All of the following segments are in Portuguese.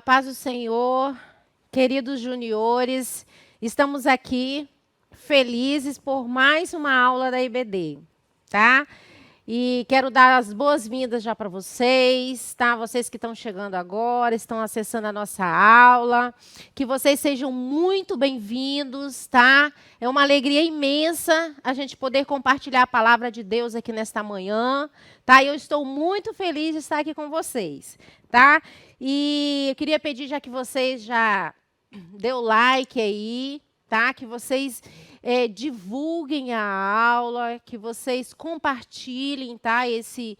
paz do Senhor, queridos juniores, estamos aqui felizes por mais uma aula da IBD, tá? E quero dar as boas-vindas já para vocês, tá? Vocês que estão chegando agora, estão acessando a nossa aula, que vocês sejam muito bem-vindos, tá? É uma alegria imensa a gente poder compartilhar a palavra de Deus aqui nesta manhã, tá? Eu estou muito feliz de estar aqui com vocês, tá? E eu queria pedir, já que vocês já deu like aí, tá? Que vocês divulguem a aula, que vocês compartilhem, tá? Esse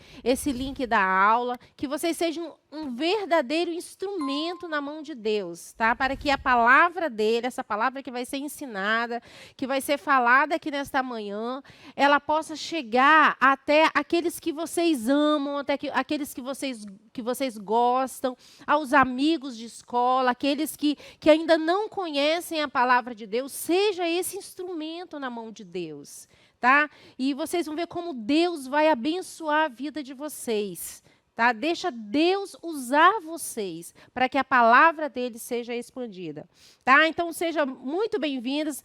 link da aula, que vocês sejam um verdadeiro instrumento na mão de Deus, tá? Para que a palavra dele, essa palavra que vai ser ensinada, que vai ser falada aqui nesta manhã, ela possa chegar até aqueles que vocês amam, até aqueles que vocês gostam, aos amigos de escola, aqueles que ainda não conhecem a palavra de Deus, seja esse instrumento na mão de Deus, tá? E vocês vão ver como Deus vai abençoar a vida de vocês, tá? Deixa Deus usar vocês para que a palavra dele seja expandida, tá? Então sejam muito bem-vindos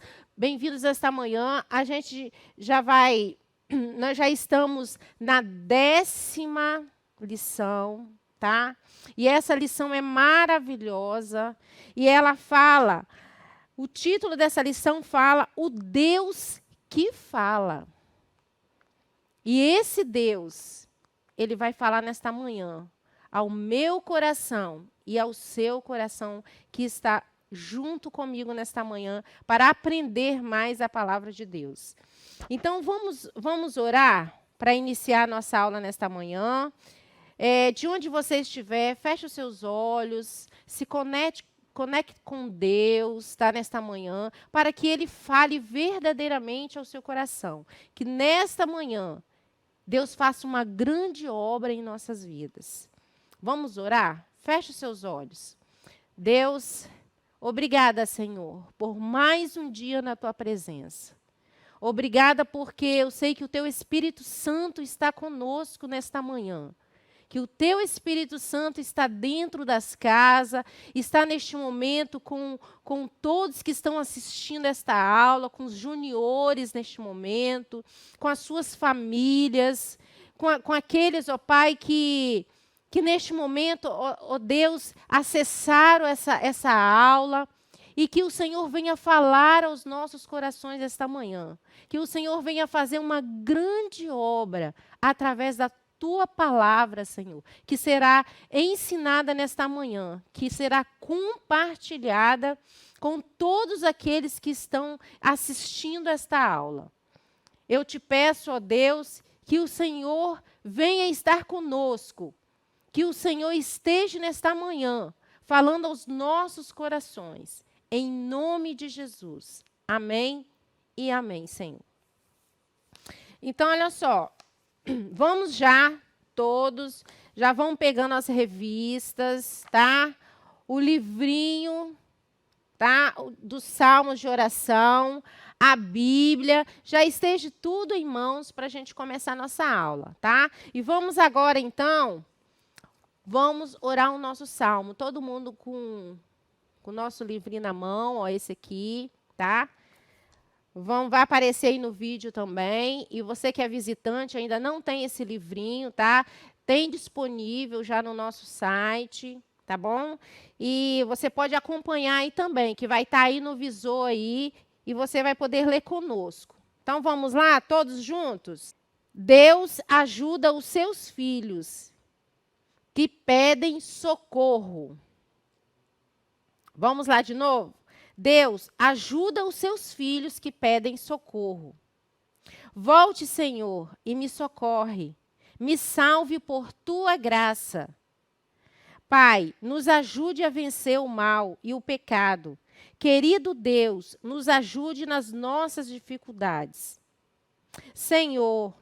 esta manhã. A gente nós já estamos na 10ª lição, tá? E essa lição é maravilhosa e ela fala, o título dessa lição fala o Deus que fala. E esse Deus, ele vai falar nesta manhã ao meu coração e ao seu coração que está junto comigo nesta manhã para aprender mais a palavra de Deus. Então vamos orar para iniciar nossa aula nesta manhã. De onde você estiver, feche os seus olhos, se conecte com Deus, tá, nesta manhã, para que Ele fale verdadeiramente ao seu coração. Que nesta manhã, Deus faça uma grande obra em nossas vidas. Vamos orar? Feche os seus olhos. Deus, obrigada, Senhor, por mais um dia na Tua presença. Obrigada porque eu sei que o Teu Espírito Santo está conosco nesta manhã. Que o Teu Espírito Santo está dentro das casas, está neste momento com todos que estão assistindo esta aula, com os juniores neste momento, com as suas famílias, com aqueles, ó Pai, que neste momento, ó Deus, acessaram essa aula. E que o Senhor venha falar aos nossos corações esta manhã. Que o Senhor venha fazer uma grande obra através da Tua palavra, Senhor, que será ensinada nesta manhã, que será compartilhada com todos aqueles que estão assistindo esta aula. Eu te peço, ó Deus, que o Senhor venha estar conosco, que o Senhor esteja nesta manhã, falando aos nossos corações, em nome de Jesus. Amém e amém, Senhor. Então, olha só. Vamos todos, já vão pegando as revistas, tá? O livrinho, tá? Dos salmos de oração, a Bíblia, já esteja tudo em mãos para a gente começar a nossa aula, tá? E vamos agora, então, vamos orar o nosso salmo. Todo mundo com o nosso livrinho na mão, ó, esse aqui, tá? Vai aparecer aí no vídeo também. E você que é visitante ainda não tem esse livrinho, tá? Tem disponível já no nosso site, tá bom? E você pode acompanhar aí também, que vai estar aí no visor aí e você vai poder ler conosco. Então vamos lá, todos juntos? Deus ajuda os seus filhos que pedem socorro. Vamos lá de novo? Deus, ajuda os seus filhos que pedem socorro. Volte, Senhor, e me socorre. Me salve por tua graça. Pai, nos ajude a vencer o mal e o pecado. Querido Deus, nos ajude nas nossas dificuldades. Senhor,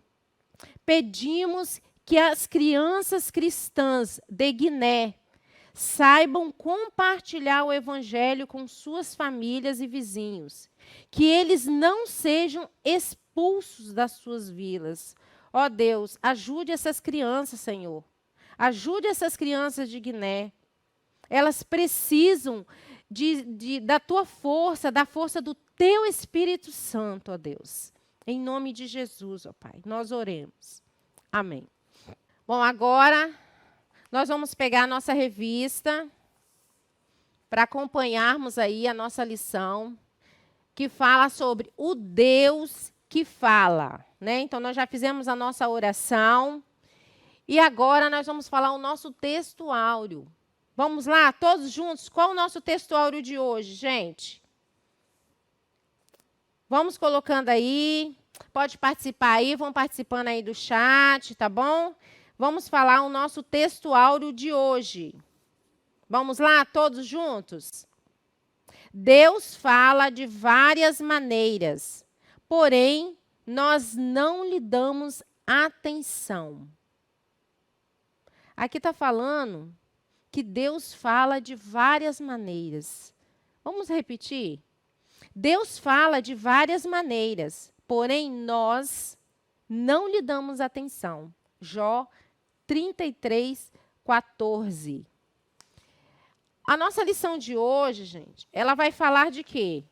pedimos que as crianças cristãs de Guiné saibam compartilhar o evangelho com suas famílias e vizinhos. Que eles não sejam expulsos das suas vilas. Ó Deus, ajude essas crianças, Senhor. Ajude essas crianças de Guiné. Elas precisam da tua força, da força do teu Espírito Santo, ó Deus. Em nome de Jesus, ó Pai, nós oremos. Amém. Bom, agora nós vamos pegar a nossa revista para acompanharmos aí a nossa lição, que fala sobre o Deus que fala, né? Então, nós já fizemos a nossa oração e agora nós vamos falar o nosso texto áureo. Vamos lá, todos juntos? Qual o nosso texto áureo de hoje, gente? Vamos colocando aí, pode participar aí, vão participando aí do chat, tá bom? Vamos falar o nosso texto áureo de hoje. Vamos lá, todos juntos? Deus fala de várias maneiras, porém, nós não lhe damos atenção. Aqui está falando que Deus fala de várias maneiras. Vamos repetir? Deus fala de várias maneiras, porém, nós não lhe damos atenção. Jó 33, 14. A nossa lição de hoje, gente, ela vai falar de quê?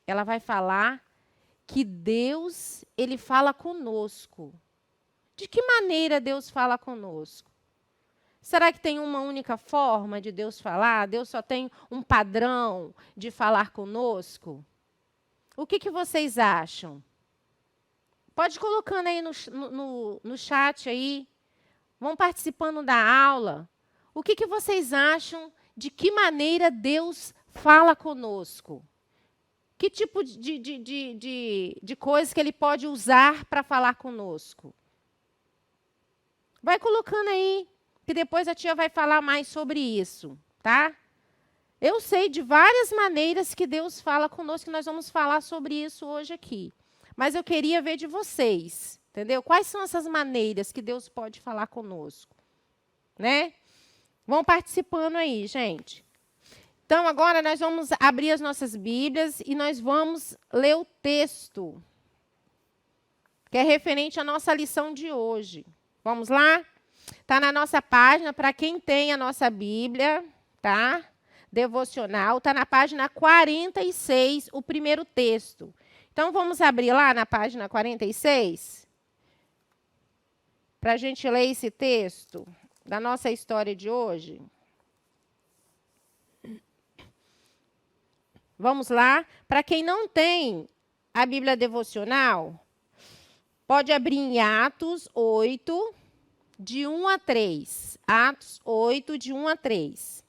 Ela vai falar que Deus, ele fala conosco. De que maneira Deus fala conosco? Será que tem uma única forma de Deus falar? Deus só tem um padrão de falar conosco? O que vocês acham? Pode ir colocando aí no chat aí. Vão participando da aula. O que vocês acham? De que maneira Deus fala conosco? Que tipo de coisas que Ele pode usar para falar conosco? Vai colocando aí, que depois a tia vai falar mais sobre isso, tá? Eu sei de várias maneiras que Deus fala conosco, que nós vamos falar sobre isso hoje aqui. Mas eu queria ver de vocês, entendeu? Quais são essas maneiras que Deus pode falar conosco, né? Vão participando aí, gente. Então, agora nós vamos abrir as nossas Bíblias e nós vamos ler o texto, que é referente à nossa lição de hoje. Vamos lá? Está na nossa página, para quem tem a nossa Bíblia, tá? Devocional, está na página 46, o primeiro texto. Então, vamos abrir lá na página 46, para a gente ler esse texto da nossa história de hoje. Vamos lá. Para quem não tem a Bíblia devocional, pode abrir em Atos 8, de 1 a 3. Atos 8, de 1 a 3.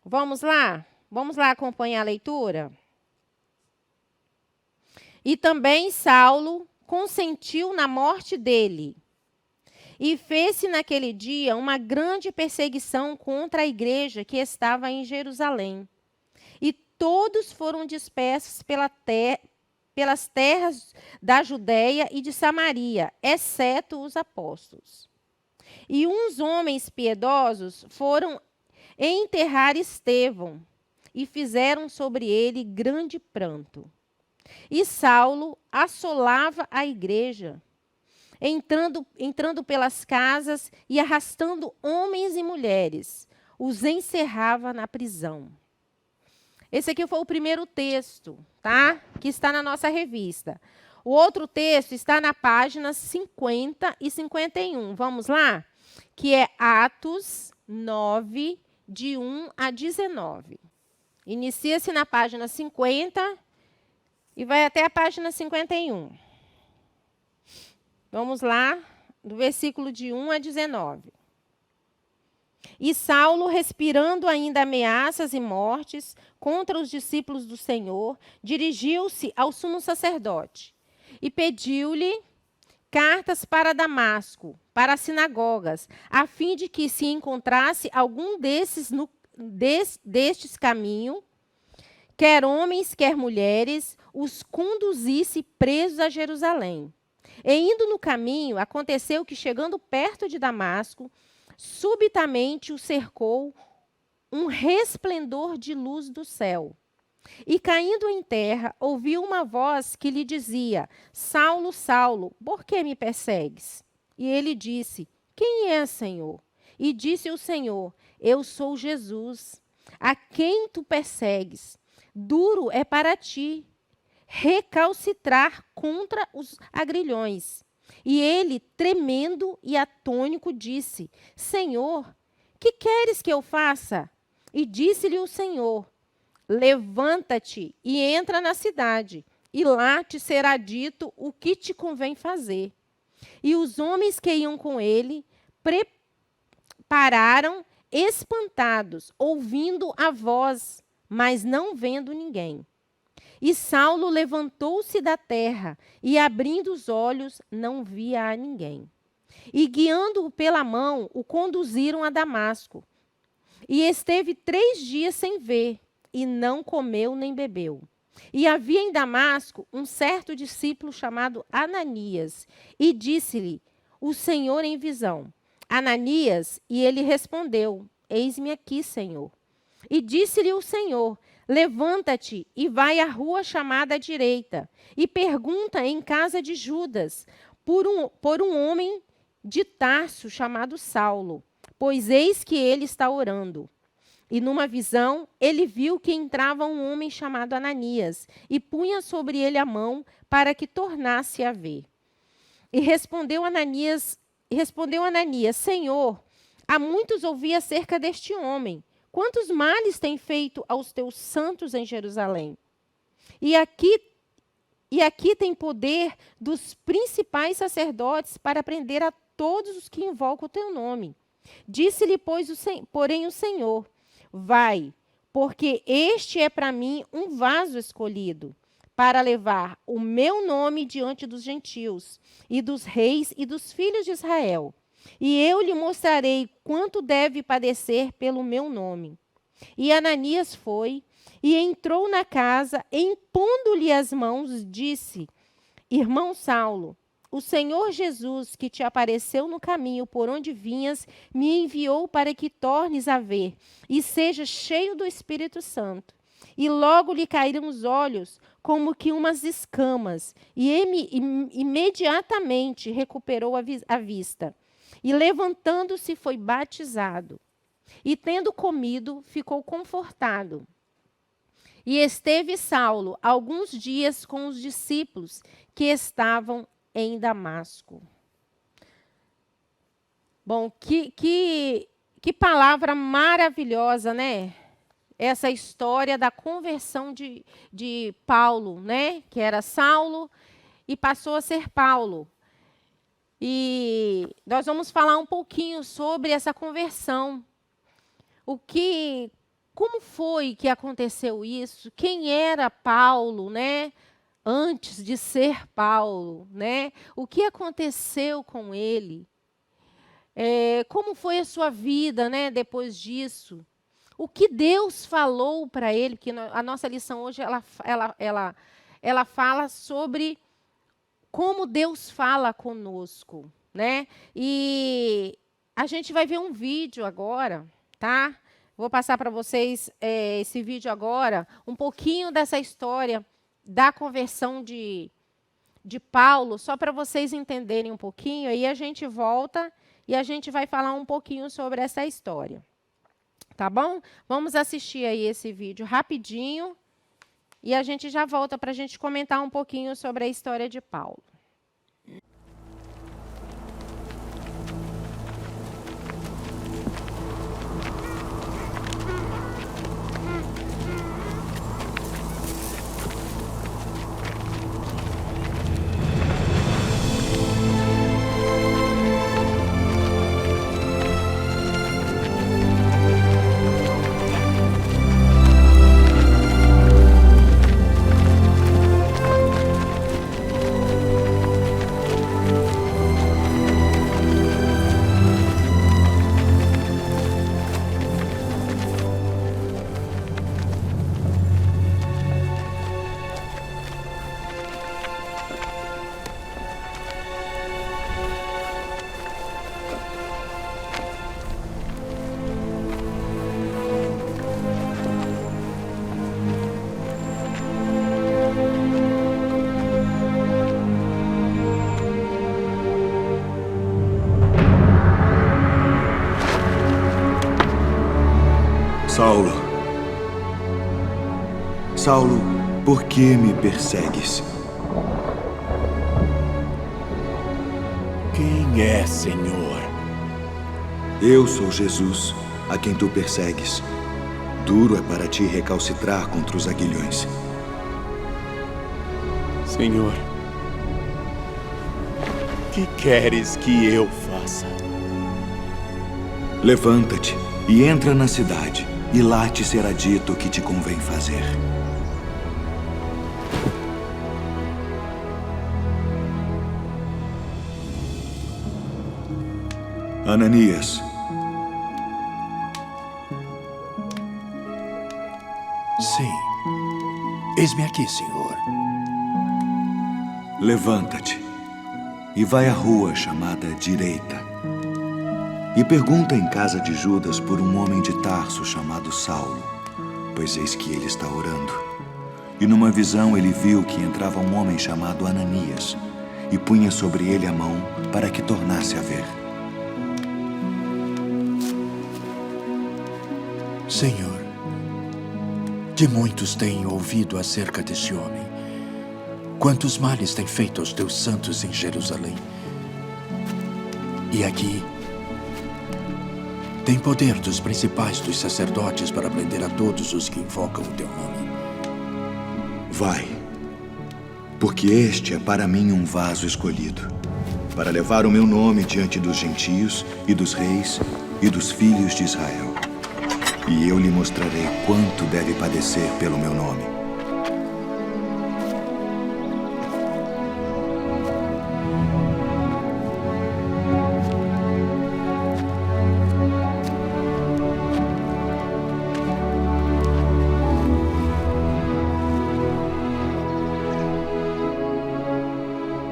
Vamos lá? Vamos lá acompanhar a leitura? E também Saulo consentiu na morte dele. E fez-se naquele dia uma grande perseguição contra a igreja que estava em Jerusalém. E todos foram dispersos pelas terras da Judéia e de Samaria, exceto os apóstolos. E uns homens piedosos foram enterrar Estevão e fizeram sobre ele grande pranto. E Saulo assolava a igreja, entrando pelas casas e arrastando homens e mulheres, os encerrava na prisão. Esse aqui foi o primeiro texto, tá? Que está na nossa revista. O outro texto está na página 50 e 51. Vamos lá? Que é Atos 9, de 1 a 19. Inicia-se na página 50 e vai até a página 51. Vamos lá, do versículo de 1 a 19. E Saulo, respirando ainda ameaças e mortes contra os discípulos do Senhor, dirigiu-se ao sumo sacerdote e pediu-lhe cartas para Damasco, para as sinagogas, a fim de que se encontrasse algum destes caminho, quer homens, quer mulheres, os conduzisse presos a Jerusalém. E indo no caminho, aconteceu que, chegando perto de Damasco, subitamente o cercou um resplendor de luz do céu. E, caindo em terra, ouviu uma voz que lhe dizia: Saulo, Saulo, por que me persegues? E ele disse: Quem é, Senhor? E disse o Senhor: Eu sou Jesus, a quem tu persegues. Duro é para ti recalcitrar contra os agrilhões. E ele, tremendo e atônico, disse: Senhor, que queres que eu faça? E disse-lhe o Senhor: Levanta-te e entra na cidade, e lá te será dito o que te convém fazer. E os homens que iam com ele pararam espantados, ouvindo a voz, mas não vendo ninguém. E Saulo levantou-se da terra e, abrindo os olhos, não via a ninguém. E, guiando-o pela mão, o conduziram a Damasco. E esteve 3 dias sem ver, e não comeu nem bebeu. E havia em Damasco um certo discípulo chamado Ananias, e disse-lhe o Senhor em visão: Ananias, e ele respondeu: Eis-me aqui, Senhor. E disse-lhe o Senhor: Levanta-te e vai à rua chamada à direita, e pergunta em casa de Judas por um homem de Tarso chamado Saulo, pois eis que ele está orando. E numa visão, ele viu que entrava um homem chamado Ananias, e punha sobre ele a mão para que tornasse a ver. E respondeu Ananias, Senhor, há muitos ouvi acerca deste homem. Quantos males tem feito aos teus santos em Jerusalém? E aqui tem poder dos principais sacerdotes para prender a todos os que invocam o teu nome. Disse-lhe, porém, o Senhor: Vai, porque este é para mim um vaso escolhido, para levar o meu nome diante dos gentios, e dos reis e dos filhos de Israel. E eu lhe mostrarei quanto deve padecer pelo meu nome. E Ananias foi e entrou na casa, impondo-lhe as mãos, disse: Irmão Saulo, o Senhor Jesus, que te apareceu no caminho por onde vinhas, me enviou para que tornes a ver e seja cheio do Espírito Santo. E logo lhe caíram os olhos como que umas escamas, e imediatamente recuperou a vista. E levantando-se, foi batizado. E tendo comido, ficou confortado. E esteve Saulo alguns dias com os discípulos que estavam em Damasco. Bom, que palavra maravilhosa, né? Essa história da conversão de Paulo, né? Que era Saulo e passou a ser Paulo. E nós vamos falar um pouquinho sobre essa conversão. Como foi que aconteceu isso? Quem era Paulo, né? Antes de ser Paulo, né? O que aconteceu com ele? Como foi a sua vida, né? Depois disso? O que Deus falou para ele? Porque a nossa lição hoje ela fala sobre como Deus fala conosco, né? E a gente vai ver um vídeo agora, tá? Vou passar para vocês esse vídeo agora, um pouquinho dessa história da conversão de Paulo, só para vocês entenderem um pouquinho. Aí a gente volta e a gente vai falar um pouquinho sobre essa história. Tá bom? Vamos assistir aí esse vídeo rapidinho e a gente já volta para a gente comentar um pouquinho sobre a história de Paulo. Saulo, Saulo, por que me persegues? Quem é, Senhor? Eu sou Jesus, a quem tu persegues. Duro é para ti recalcitrar contra os aguilhões. Senhor, que queres que eu faça? Levanta-te e entra na cidade, e lá te será dito o que te convém fazer. Ananias. Sim. Eis-me aqui, Senhor. Levanta-te e vai à rua chamada Direita. E pergunta em casa de Judas por um homem de Tarso chamado Saulo, pois eis que ele está orando. E numa visão ele viu que entrava um homem chamado Ananias e punha sobre ele a mão para que tornasse a ver. Senhor, de muitos tenho ouvido acerca deste homem. Quantos males tem feito aos teus santos em Jerusalém. E aqui tem poder dos principais dos sacerdotes para prender a todos os que invocam o teu nome. Vai, porque este é para mim um vaso escolhido, para levar o meu nome diante dos gentios e dos reis e dos filhos de Israel. E eu lhe mostrarei quanto deve padecer pelo meu nome.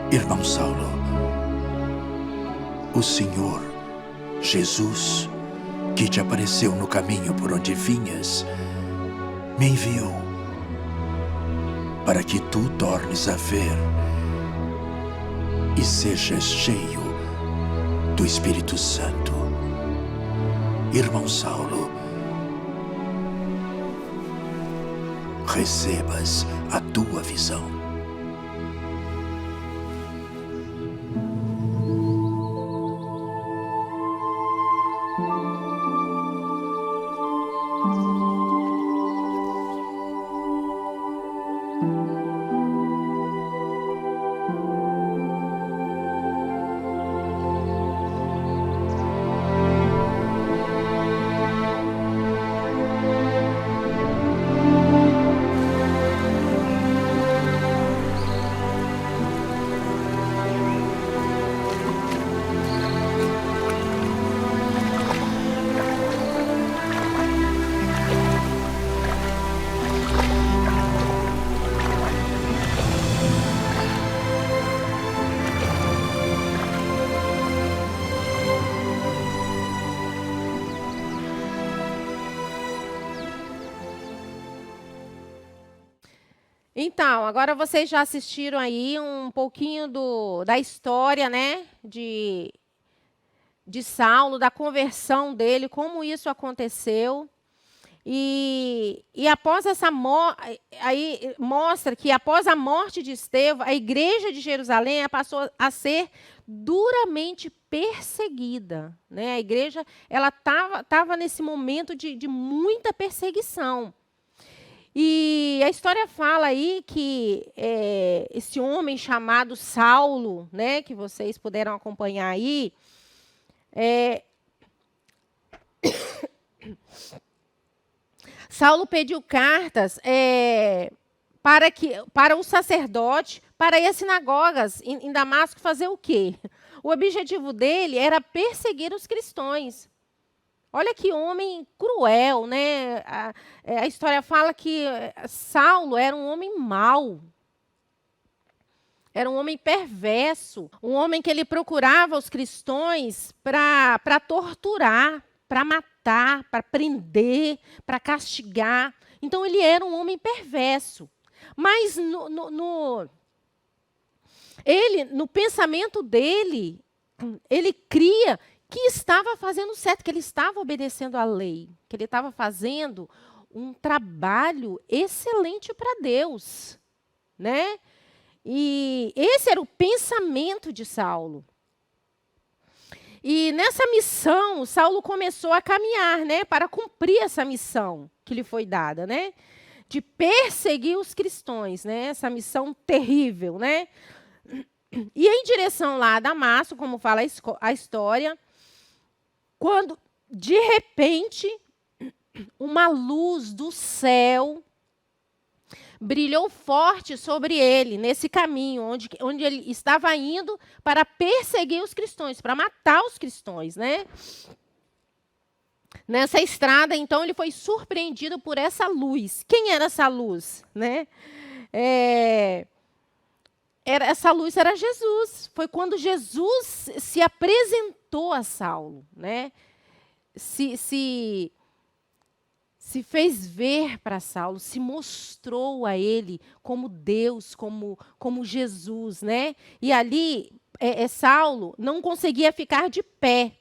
Irmão Saulo, o Senhor Jesus, que te apareceu no caminho por onde vinhas, me enviou para que tu tornes a ver e sejas cheio do Espírito Santo. Irmão Saulo, recebas a tua visão. Então, agora vocês já assistiram aí um pouquinho da história, né, de Saulo, da conversão dele, como isso aconteceu. E após essa aí mostra que após a morte de Estevão, a igreja de Jerusalém passou a ser duramente perseguida, né? A igreja ela tava nesse momento de muita perseguição. E a história fala aí que esse homem chamado Saulo, né, que vocês puderam acompanhar aí, Saulo pediu cartas para o sacerdote, para ir às sinagogas em Damasco fazer o quê? O objetivo dele era perseguir os cristãos. Olha que homem cruel, né? A história fala que Saulo era um homem mau. Era um homem perverso. Um homem que ele procurava os cristãos para torturar, para matar, para prender, para castigar. Então, ele era um homem perverso. Mas no pensamento dele, ele cria que estava fazendo certo, que ele estava obedecendo à lei, que ele estava fazendo um trabalho excelente para Deus, né? E esse era o pensamento de Saulo. E nessa missão, Saulo começou a caminhar, né, para cumprir essa missão que lhe foi dada, né, de perseguir os cristãos, né, essa missão terrível, né. E em direção lá a Damasco, como fala a história, quando de repente uma luz do céu brilhou forte sobre ele, nesse caminho, onde ele estava indo para perseguir os cristãos, para matar os cristãos, né? Nessa estrada, então, ele foi surpreendido por essa luz. Quem era essa luz? Né? Essa luz era Jesus. Foi quando Jesus se apresentou a Saulo, né? Se fez ver para Saulo, se mostrou a ele como Deus, como Jesus, né? E ali, Saulo não conseguia ficar de pé.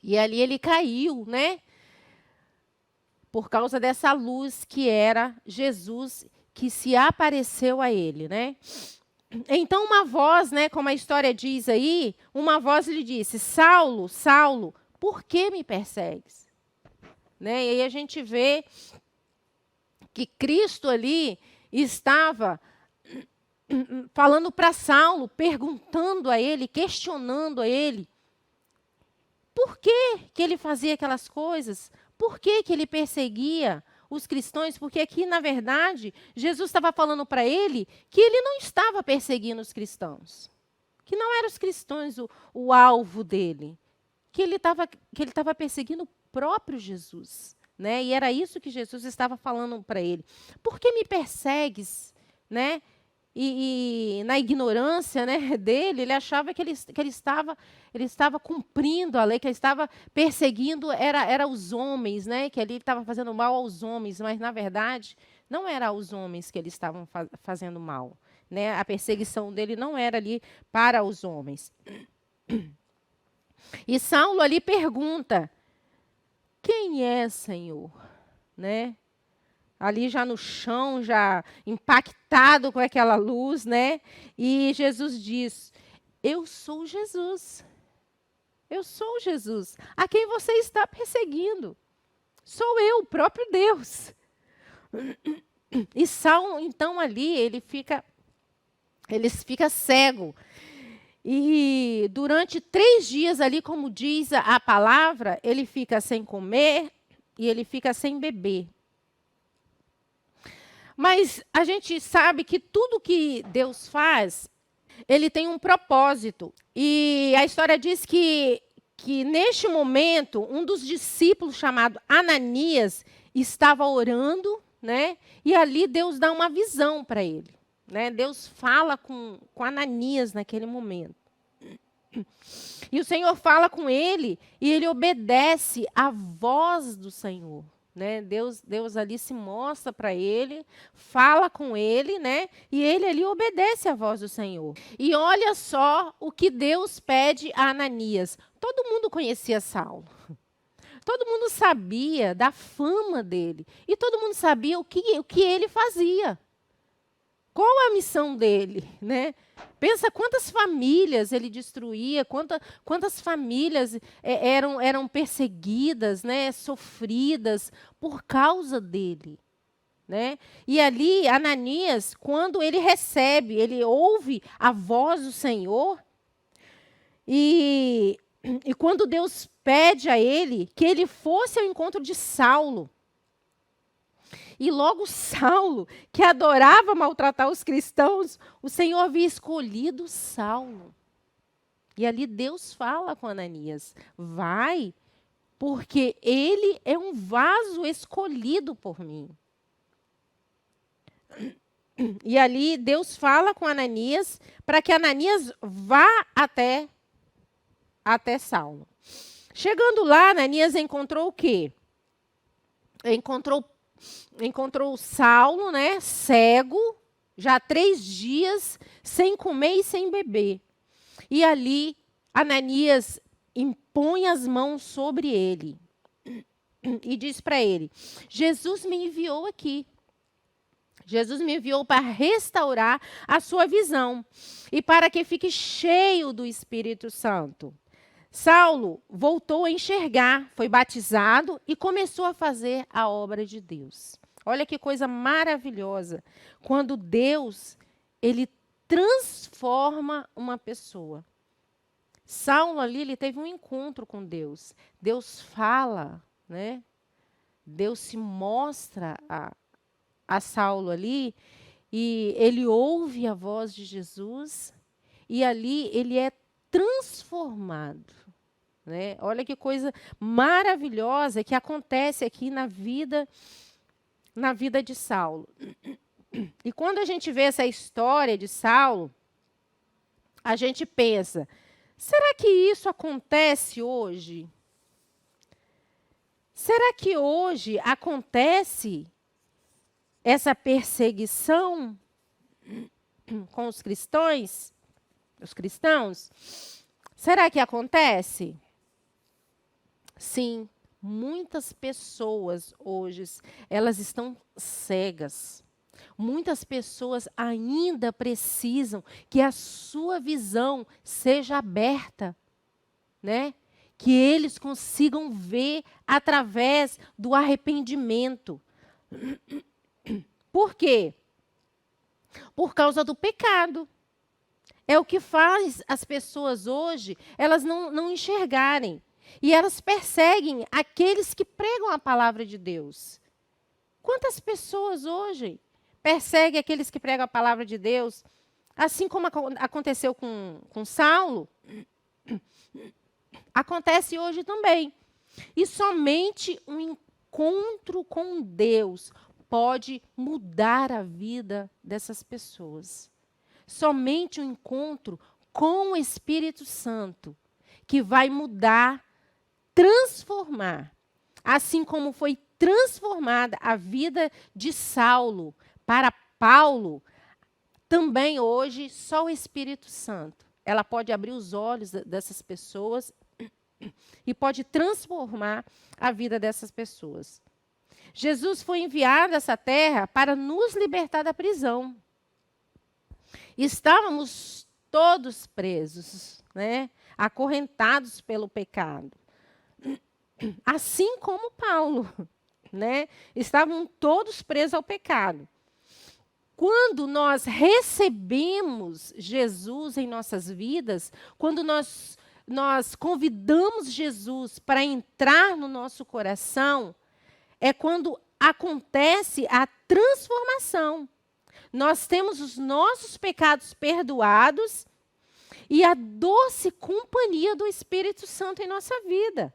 E ali ele caiu, né? Por causa dessa luz que era Jesus, que se apareceu a ele, né? Então uma voz, né, como a história diz aí, uma voz lhe disse: Saulo, Saulo, por que me persegues? Né? E aí a gente vê que Cristo ali estava falando para Saulo, perguntando a ele, questionando a ele, por que ele fazia aquelas coisas? Por que ele perseguia os cristãos? Porque aqui, na verdade, Jesus estava falando para ele que ele não estava perseguindo os cristãos, que não eram os cristãos o alvo dele, que ele estava perseguindo o próprio Jesus, né? E era isso que Jesus estava falando para ele. Por que me persegues, né? E na ignorância, né, dele, ele achava que ele estava cumprindo a lei, que ele estava perseguindo era os homens, né, que ele estava fazendo mal aos homens, mas na verdade não era aos homens que eles estavam fazendo mal, né? A perseguição dele não era ali para os homens. E Saulo ali pergunta: quem é, Senhor? Né? Ali já no chão, já impactado com aquela luz, né? E Jesus diz: eu sou Jesus. Eu sou Jesus. A quem você está perseguindo? Sou eu, o próprio Deus. E Saulo, então, ali, ele fica cego. E durante 3 dias ali, como diz a palavra, ele fica sem comer e ele fica sem beber. Mas a gente sabe que tudo que Deus faz, ele tem um propósito. E a história diz que neste momento, um dos discípulos, chamado Ananias, estava orando, né? E ali Deus dá uma visão para ele. Né? Deus fala com Ananias naquele momento. E o Senhor fala com ele e ele obedece à voz do Senhor. Né? Deus ali se mostra para ele, fala com ele, né? E ele ali obedece à voz do Senhor. E olha só o que Deus pede a Ananias. Todo mundo conhecia Saulo. Todo mundo sabia da fama dele. E todo mundo sabia o que ele fazia. Qual a missão dele, né? Pensa quantas famílias ele destruía, quantas famílias eram perseguidas, né, sofridas por causa dele, né? E ali, Ananias, quando ele ouve a voz do Senhor, e quando Deus pede a ele que ele fosse ao encontro de Saulo, e logo Saulo, que adorava maltratar os cristãos, o Senhor havia escolhido Saulo. E ali Deus fala com Ananias: vai, porque ele é um vaso escolhido por mim. E ali Deus fala com Ananias para que Ananias vá até Saulo. Chegando lá, Ananias encontrou o quê? Encontrou Saulo, né, cego, já há 3 dias, sem comer e sem beber. E ali, Ananias impõe as mãos sobre ele e diz para ele: Jesus me enviou aqui. Jesus me enviou para restaurar a sua visão e para que fique cheio do Espírito Santo. Saulo voltou a enxergar, foi batizado e começou a fazer a obra de Deus. Olha que coisa maravilhosa, quando Deus, ele transforma uma pessoa. Saulo ali, ele teve um encontro com Deus. Deus fala, né? Deus se mostra a Saulo ali, e ele ouve a voz de Jesus, e ali ele é transformado. Né? Olha que coisa maravilhosa que acontece aqui na vida de Saulo. E quando a gente vê essa história de Saulo, a gente pensa, será que isso acontece hoje? Será que hoje acontece essa perseguição com os cristãos? Será que acontece? Sim, muitas pessoas hoje, elas estão cegas. Muitas pessoas ainda precisam que a sua visão seja aberta, né? Que eles consigam ver através do arrependimento. Por quê? Por causa do pecado. É o que faz as pessoas hoje, elas não enxergarem. E elas perseguem aqueles que pregam a palavra de Deus. Quantas pessoas hoje perseguem aqueles que pregam a palavra de Deus? Assim como aconteceu com Saulo, acontece hoje também. E somente um encontro com Deus pode mudar a vida dessas pessoas. Somente um encontro com o Espírito Santo que vai mudar, transformar, assim como foi transformada a vida de Saulo para Paulo, também hoje só o Espírito Santo. Ela pode abrir os olhos dessas pessoas e pode transformar a vida dessas pessoas. Jesus foi enviado a essa terra para nos libertar da prisão. Estávamos todos presos, né? Acorrentados pelo pecado. Assim como Paulo, né? Estavam todos presos ao pecado. Quando nós recebemos Jesus em nossas vidas, quando nós convidamos Jesus para entrar no nosso coração, é quando acontece a transformação. Nós temos os nossos pecados perdoados e a doce companhia do Espírito Santo em nossa vida.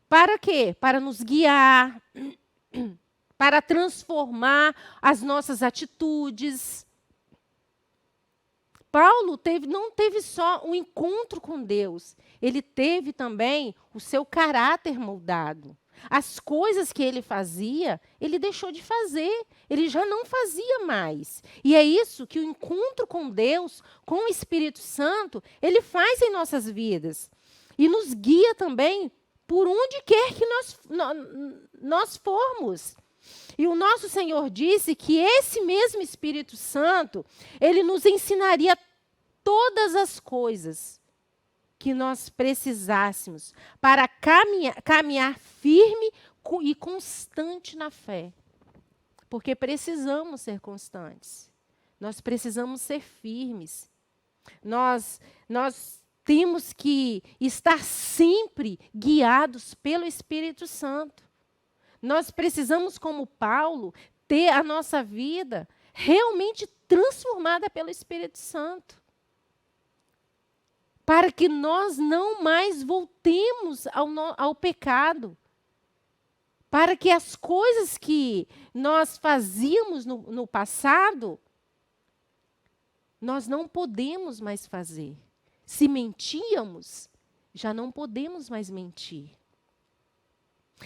Para quê? Para nos guiar, para transformar as nossas atitudes. Paulo não teve só um encontro com Deus, ele teve também o seu caráter moldado. As coisas que ele fazia, ele deixou de fazer, ele já não fazia mais. E é isso que o encontro com Deus, com o Espírito Santo, ele faz em nossas vidas. E nos guia também por onde quer que nós formos. E o nosso Senhor disse que esse mesmo Espírito Santo, ele nos ensinaria todas as coisas que nós precisássemos para caminhar firme e constante na fé. Porque precisamos ser constantes. Nós precisamos ser firmes. Nós temos que estar sempre guiados pelo Espírito Santo. Nós precisamos, como Paulo, ter a nossa vida realmente transformada pelo Espírito Santo. Para que nós não mais voltemos ao pecado. Para que as coisas que nós fazíamos no passado, nós não podemos mais fazer. Se mentíamos, já não podemos mais mentir.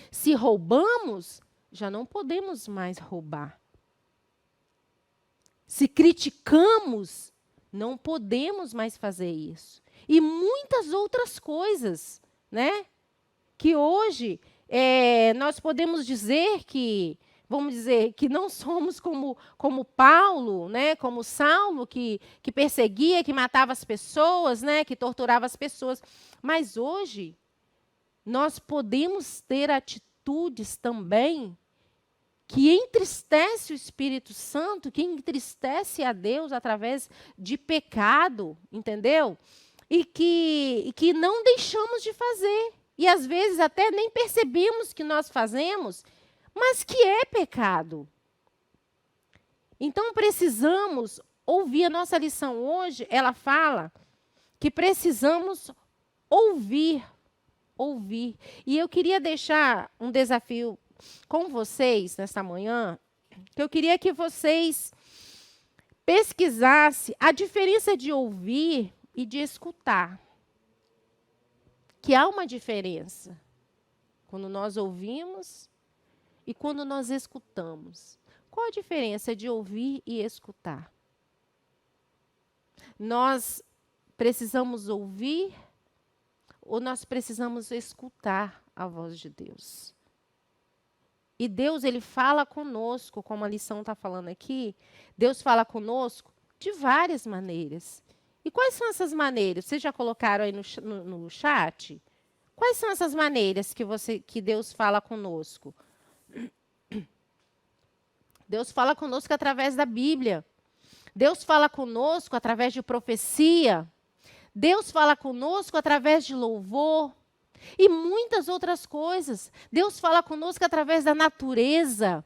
Se roubamos, já não podemos mais roubar. Se criticamos, não podemos mais fazer isso. e muitas outras coisas, né? Que hoje nós podemos dizer que, vamos dizer, que não somos como Paulo, né? Como Saulo, que perseguia, que matava as pessoas, né? Que torturava as pessoas. Mas hoje, nós podemos ter atitudes também que entristece o Espírito Santo, que entristece a Deus através de pecado, entendeu? E que não deixamos de fazer. E às vezes até nem percebemos que nós fazemos, mas que é pecado. Então precisamos ouvir. A nossa lição hoje, ela fala que precisamos ouvir. Ouvir. E eu queria deixar um desafio com vocês nesta manhã, que eu queria que vocês pesquisassem a diferença de ouvir e de escutar. Que há uma diferença quando nós ouvimos e quando nós escutamos. Qual a diferença de ouvir e escutar? Nós precisamos ouvir ou nós precisamos escutar a voz de Deus? E Deus, ele fala conosco, como a lição está falando aqui, Deus fala conosco de várias maneiras. E quais são essas maneiras? Vocês já colocaram aí no chat? Quais são essas maneiras que Deus fala conosco? Deus fala conosco através da Bíblia. Deus fala conosco através de profecia. Deus fala conosco através de louvor. E muitas outras coisas. Deus fala conosco através da natureza.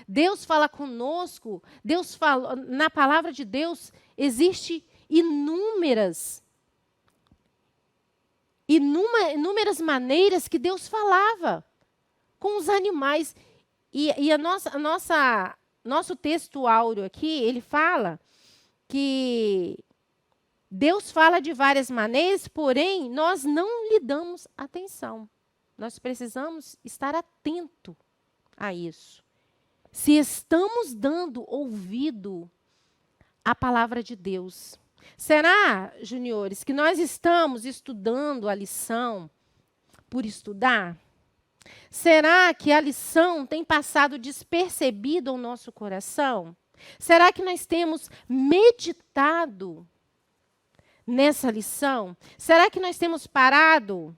Deus fala conosco. Na palavra de Deus existe inúmeras maneiras que Deus falava com os animais. E nosso texto áureo aqui, ele fala que Deus fala de várias maneiras, porém, nós não lhe damos atenção. Nós precisamos estar atento a isso. Se estamos dando ouvido à palavra de Deus. Será, juniores, que nós estamos estudando a lição por estudar? Será que a lição tem passado despercebida ao nosso coração? Será que nós temos meditado nessa lição? Será que nós temos parado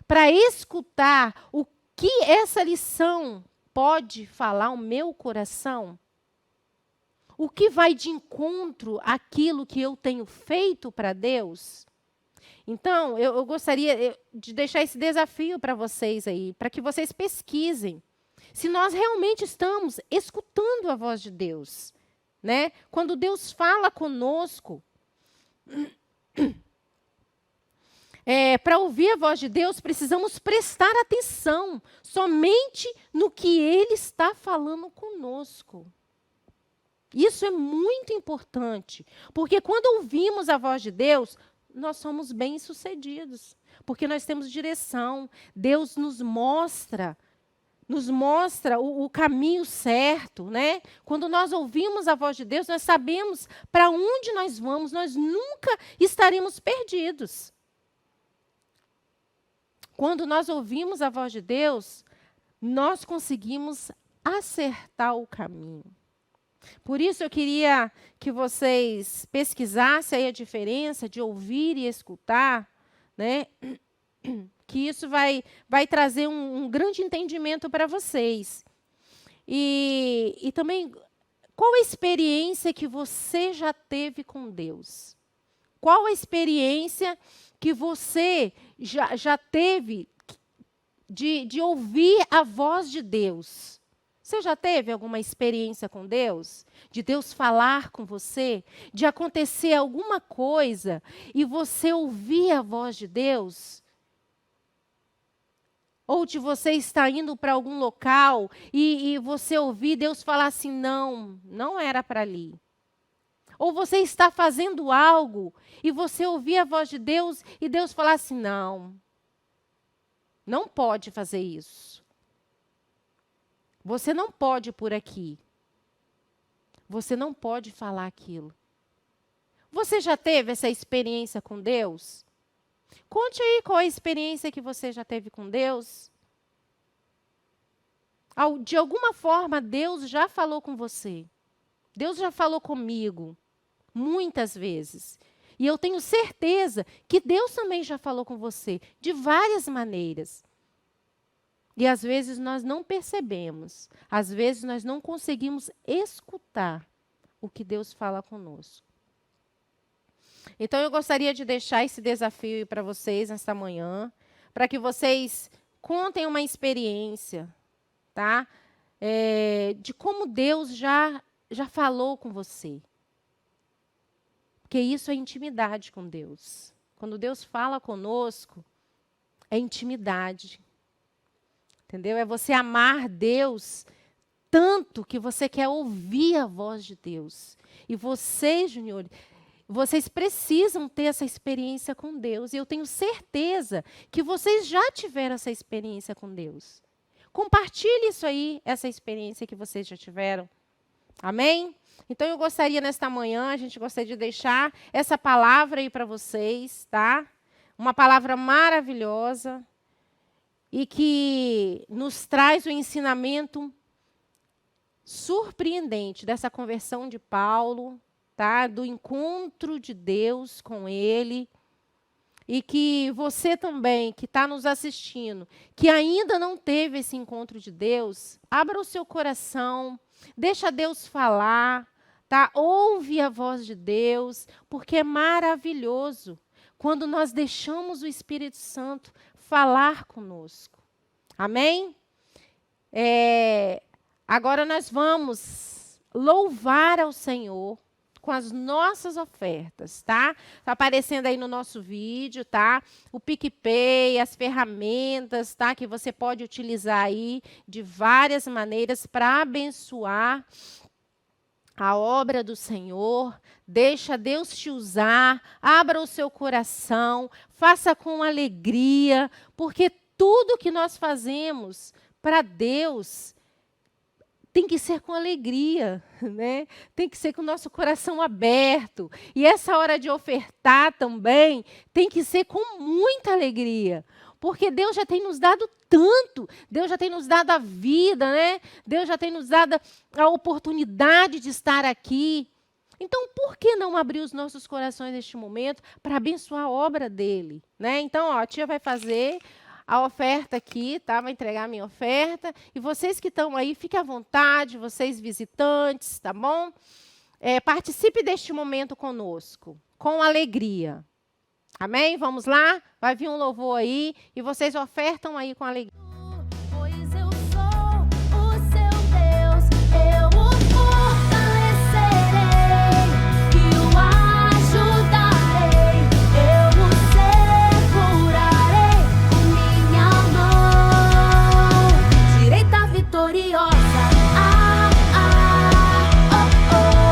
para escutar o que essa lição pode falar ao meu coração? O que vai de encontro àquilo que eu tenho feito para Deus? Então, eu gostaria de deixar esse desafio para vocês aí, para que vocês pesquisem se nós realmente estamos escutando a voz de Deus, né? Quando Deus fala conosco, para ouvir a voz de Deus, precisamos prestar atenção somente no que Ele está falando conosco. Isso é muito importante, porque quando ouvimos a voz de Deus, nós somos bem-sucedidos, porque nós temos direção. Deus nos mostra o caminho certo, né? Quando nós ouvimos a voz de Deus, nós sabemos para onde nós vamos, nós nunca estaremos perdidos. Quando nós ouvimos a voz de Deus, nós conseguimos acertar o caminho. Por isso eu queria que vocês pesquisassem aí a diferença de ouvir e escutar, né? Que isso vai trazer um grande entendimento para vocês. E também, qual a experiência que você já teve com Deus? Qual a experiência que você já teve de ouvir a voz de Deus? Você já teve alguma experiência com Deus? De Deus falar com você? De acontecer alguma coisa e você ouvir a voz de Deus? Ou de você estar indo para algum local e você ouvir Deus falar assim, não era para ali. Ou você está fazendo algo e você ouvir a voz de Deus e Deus falar assim, não pode fazer isso. Você não pode ir por aqui. Você não pode falar aquilo. Você já teve essa experiência com Deus? Conte aí qual a experiência que você já teve com Deus. De alguma forma, Deus já falou com você. Deus já falou comigo, muitas vezes. E eu tenho certeza que Deus também já falou com você, de várias maneiras. E às vezes nós não percebemos, às vezes nós não conseguimos escutar o que Deus fala conosco. Então eu gostaria de deixar esse desafio para vocês nesta manhã, para que vocês contem uma experiência, tá? De como Deus já falou com você. Porque isso é intimidade com Deus. Quando Deus fala conosco, é intimidade. Entendeu? É você amar Deus tanto que você quer ouvir a voz de Deus. E vocês, Junior, vocês precisam ter essa experiência com Deus. E eu tenho certeza que vocês já tiveram essa experiência com Deus. Compartilhe isso aí, essa experiência que vocês já tiveram. Amém? Então, eu gostaria, nesta manhã, a gente gostaria de deixar essa palavra aí para vocês, tá? Uma palavra maravilhosa e que nos traz o ensinamento surpreendente dessa conversão de Paulo, tá? Do encontro de Deus com ele. E que você também, que está nos assistindo, que ainda não teve esse encontro de Deus, abra o seu coração, deixa Deus falar, tá? Ouve a voz de Deus, porque é maravilhoso quando nós deixamos o Espírito Santo falar conosco. Amém? Agora nós vamos louvar ao Senhor com as nossas ofertas, tá? Está aparecendo aí no nosso vídeo, tá? O PicPay, as ferramentas, tá? Que você pode utilizar aí de várias maneiras para abençoar a obra do Senhor. Deixa Deus te usar, abra o seu coração, faça com alegria, porque tudo que nós fazemos para Deus tem que ser com alegria, né? Tem que ser com o nosso coração aberto. E essa hora de ofertar também tem que ser com muita alegria. Porque Deus já tem nos dado tanto. Deus já tem nos dado a vida, né? Deus já tem nos dado a oportunidade de estar aqui. Então, por que não abrir os nossos corações neste momento para abençoar a obra dele, né? Então, ó, a tia vai fazer a oferta aqui, tá? Vai entregar a minha oferta. E vocês que estão aí, fiquem à vontade, vocês visitantes, tá bom? Participe deste momento conosco, com alegria. Amém? Vamos lá? Vai vir um louvor aí e vocês ofertam aí com alegria. Pois eu sou o seu Deus, eu o fortalecerei e o ajudarei, eu o segurarei com minha mão direita vitoriosa. Direita vitoriosa.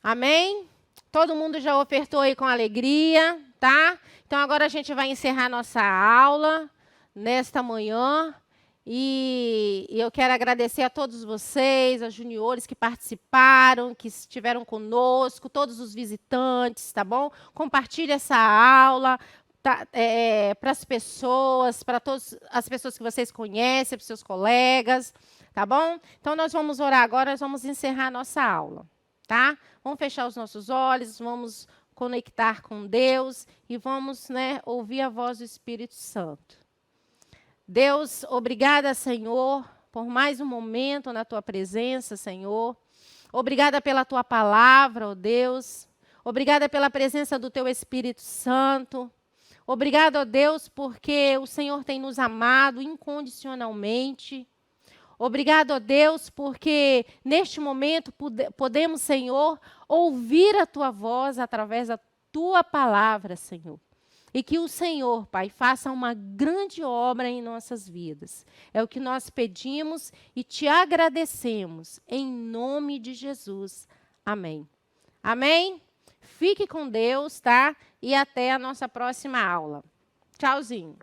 Amém? Todo mundo já ofertou aí com alegria, tá? Então agora a gente vai encerrar nossa aula nesta manhã. E eu quero agradecer a todos vocês, aos juniores que participaram, que estiveram conosco, todos os visitantes, tá bom? Compartilhe essa aula para as pessoas, para todas as pessoas que vocês conhecem, para os seus colegas, tá bom? Então, nós vamos orar agora, nós vamos encerrar a nossa aula, tá? Vamos fechar os nossos olhos, vamos conectar com Deus e vamos, ouvir a voz do Espírito Santo. Deus, obrigada, Senhor, por mais um momento na Tua presença, Senhor. Obrigada pela Tua palavra, ó Deus. Obrigada pela presença do Teu Espírito Santo. Obrigado, ó Deus, porque o Senhor tem nos amado incondicionalmente. Obrigado, ó Deus, porque neste momento podemos, Senhor, ouvir a Tua voz através da Tua palavra, Senhor. E que o Senhor, Pai, faça uma grande obra em nossas vidas. É o que nós pedimos e te agradecemos, em nome de Jesus. Amém. Amém? Fique com Deus, tá? E até a nossa próxima aula. Tchauzinho.